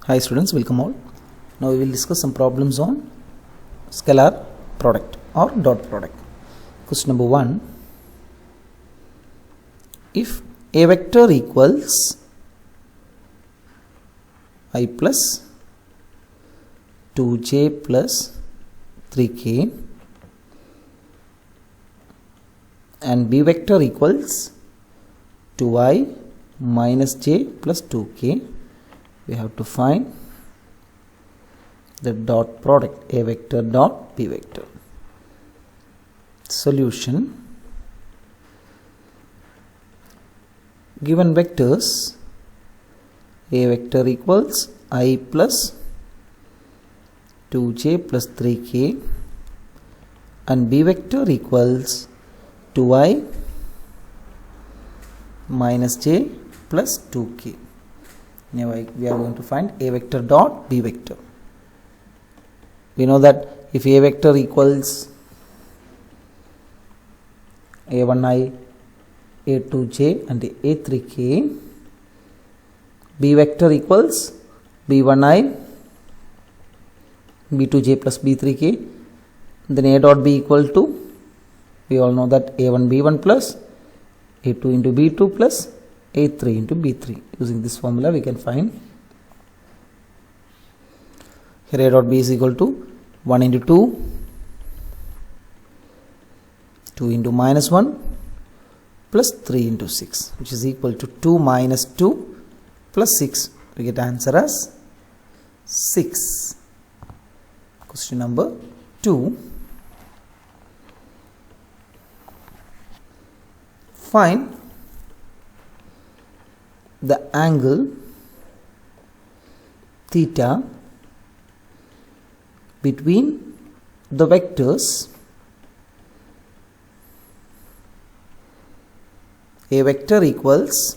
Hi students, welcome all. Now we will discuss some problems on scalar product or dot product. Question number 1. If a vector equals I plus 2j plus 3k and b vector equals 2i minus j plus 2k, we have to find the dot product a vector dot b vector. Solution: given vectors a vector equals I plus 2j plus 3k and b vector equals 2i minus j plus 2k. Now we are going to find a vector dot b vector. We know that if a vector equals a1i, a2j and a3k, b vector equals b1i, b2j plus b3k, then a dot b equal to, we all know that a1 b1 plus a2 into b2 plus a3 into b3. Using this formula we can find here a dot b is equal to 1 into 2, 2 into minus 1 plus 3 into 6, which is equal to 2 minus 2 plus 6. We get answer as 6. Question number 2. Find the angle theta between the vectors a vector equals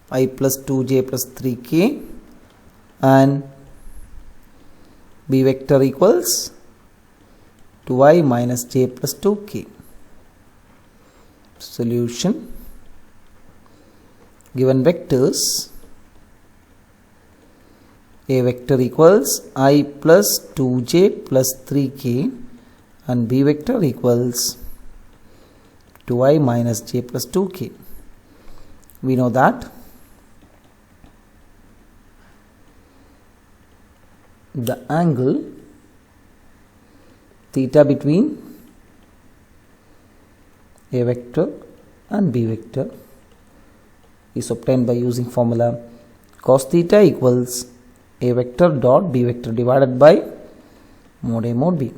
I plus 2j plus 3k and b vector equals 2i minus j plus 2k. Solution: given vectors a vector equals I plus 2j plus 3k and b vector equals 2i minus j plus 2k. We know that the angle theta between a vector and b vector is obtained by using formula cos theta equals a vector dot b vector divided by mod a mod b.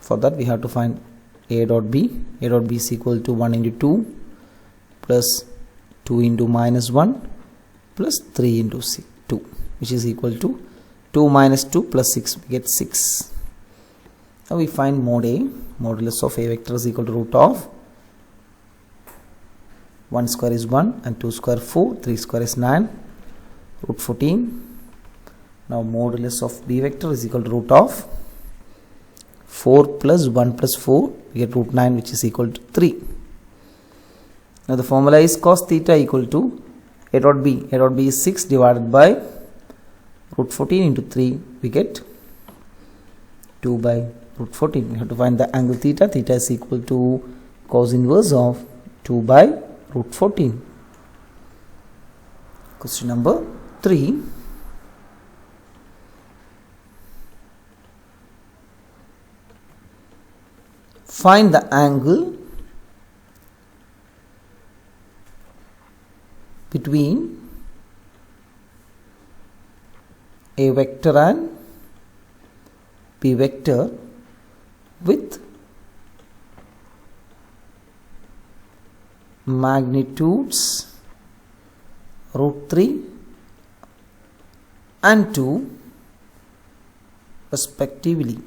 For that we have to find a dot b. A dot b is equal to 1 into 2 plus 2 into minus 1 plus 3 into 2, which is equal to 2 minus 2 plus 6, we get 6. Now we find mod a. Modulus of a vector is equal to root of 1 square is 1 and 2 square 4, 3 square is 9, root 14. Now modulus of b vector is equal to root of 4 plus 1 plus 4, we get root 9, which is equal to 3. Now the formula is cos theta equal to a dot b. A dot b is 6 divided by root 14 into 3, we get 2 by root 14. We have to find the angle theta. Theta is equal to cos inverse of 2 by root 14. Question number 3. Find the angle between a vector and b vector with magnitudes root 3 and 2 respectively,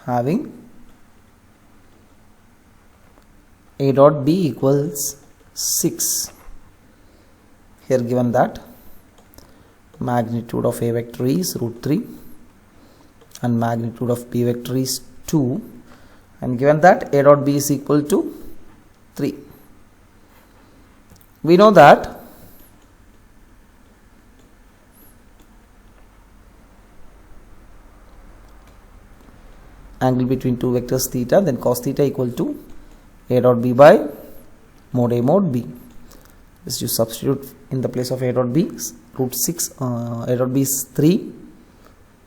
having a dot b equals 6. Here given that magnitude of a vector is root 3 and magnitude of b vector is 2, and given that a dot b is equal to 3. We know that angle between two vectors theta, then cos theta equal to a dot b by mod a mod b. Just you substitute in the place of a dot b, root 6, a dot b is 3,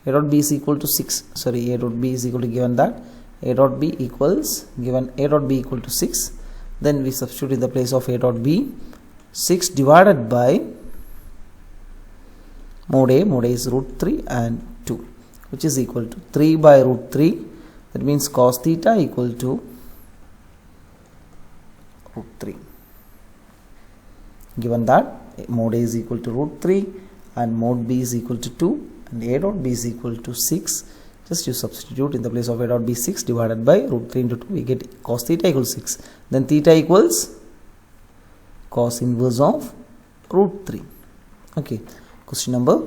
a dot b is equal to 6, sorry, a dot b is equal to, given that a dot b equals, given a dot b equal to 6, then we substitute in the place of a dot b 6 divided by mod a is root 3 and 2, which is equal to 3 by root 3. That means cos theta equal to root 3. Given that mod a is equal to root 3 and mod b is equal to 2 and a dot b is equal to 6, just you substitute in the place of a dot b 6 divided by root 3 into 2, we get cos theta equals 6. Then theta equals cos inverse of root 3. Okay, question number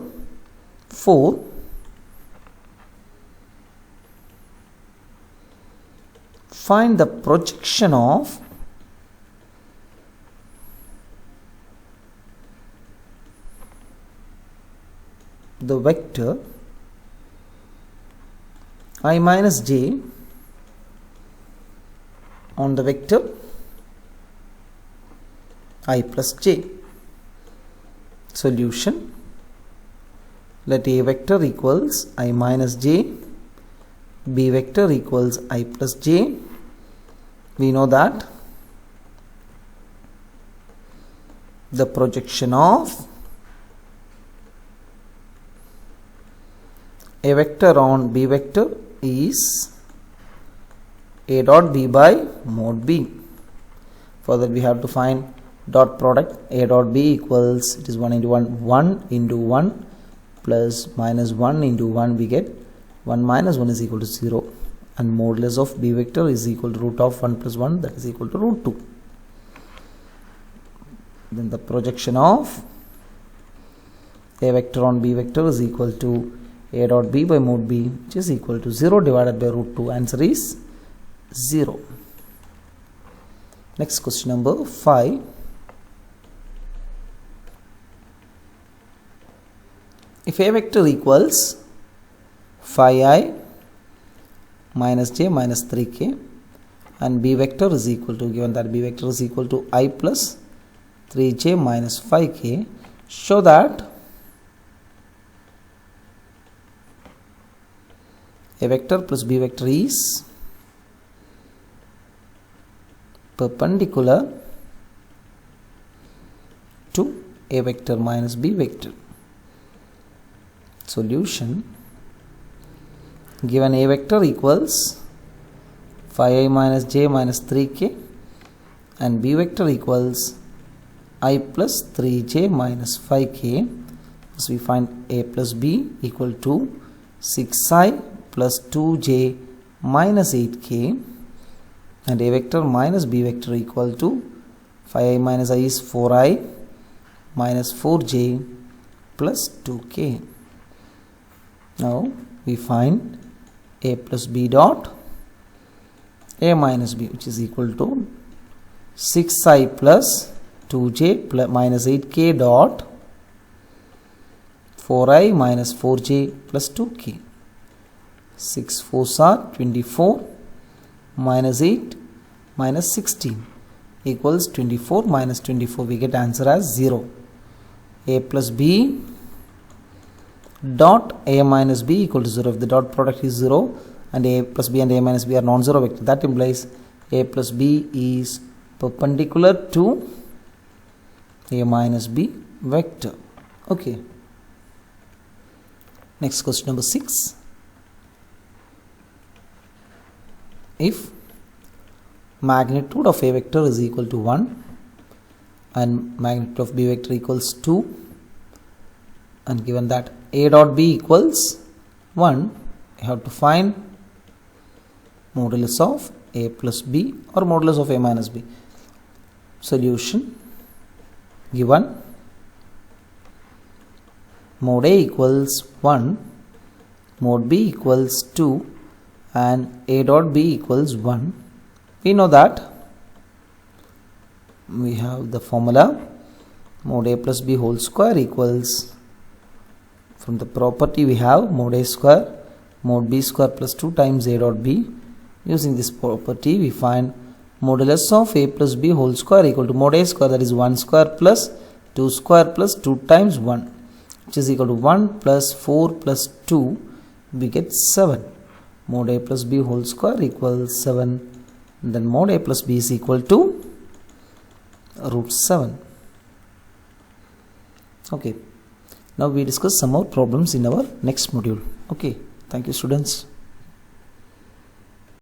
4. Find the projection of the vector I minus j on the vector I plus j. Solution: let a vector equals I minus j, b vector equals I plus j. We know that the projection of a vector on b vector is a dot b by mod b. For that we have to find dot product. A dot b equals, it is 1 into 1, 1 into 1 plus minus 1 into 1, we get 1 minus 1 is equal to 0, and modulus of b vector is equal to root of 1 plus 1, that is equal to root 2. Then the projection of a vector on b vector is equal to a dot b by mod b, which is equal to 0 divided by root 2. Answer is 0. Next, question number 5. If a vector equals phi I minus j minus 3k and b vector is equal to, given that b vector is equal to I plus 3j minus 5k, show that a vector plus b vector is perpendicular to a vector minus b vector. Solution: given a vector equals phi I minus j minus 3k and b vector equals I plus 3j minus 5k, so we find a plus b equal to 6i plus 2j minus 8k, and a vector minus b vector equal to phi I minus I is 4i minus 4j plus 2k. Now we find a plus b dot a minus b, which is equal to 6i plus 2j plus minus 8k dot 4i minus 4j plus 2k. 6 4s are 24 minus 8 minus 16 equals 24 minus 24. We get answer as 0. A plus b dot a minus b equal to 0. If the dot product is 0 and a plus b and a minus b are non-zero vector, that implies a plus b is perpendicular to a minus b vector. Okay. Next, question number 6. If magnitude of a vector is equal to 1 and magnitude of b vector equals 2, and given that a dot b equals 1, you have to find modulus of a plus b or modulus of a minus b. Solution: given mod a equals 1, mod b equals 2 and a dot b equals 1, we know that we have the formula mod a plus b whole square equals, from the property we have mod a square mod b square plus 2 times a dot b. Using this property we find modulus of a plus b whole square equal to mod a square, that is 1 square plus 2 square plus 2 times 1, which is equal to 1 plus 4 plus 2, we get 7. Mod a plus b whole square equals 7. Then mod a plus b is equal to root 7. Okay. Now we discuss some more problems in our next module. Okay. Thank you, students.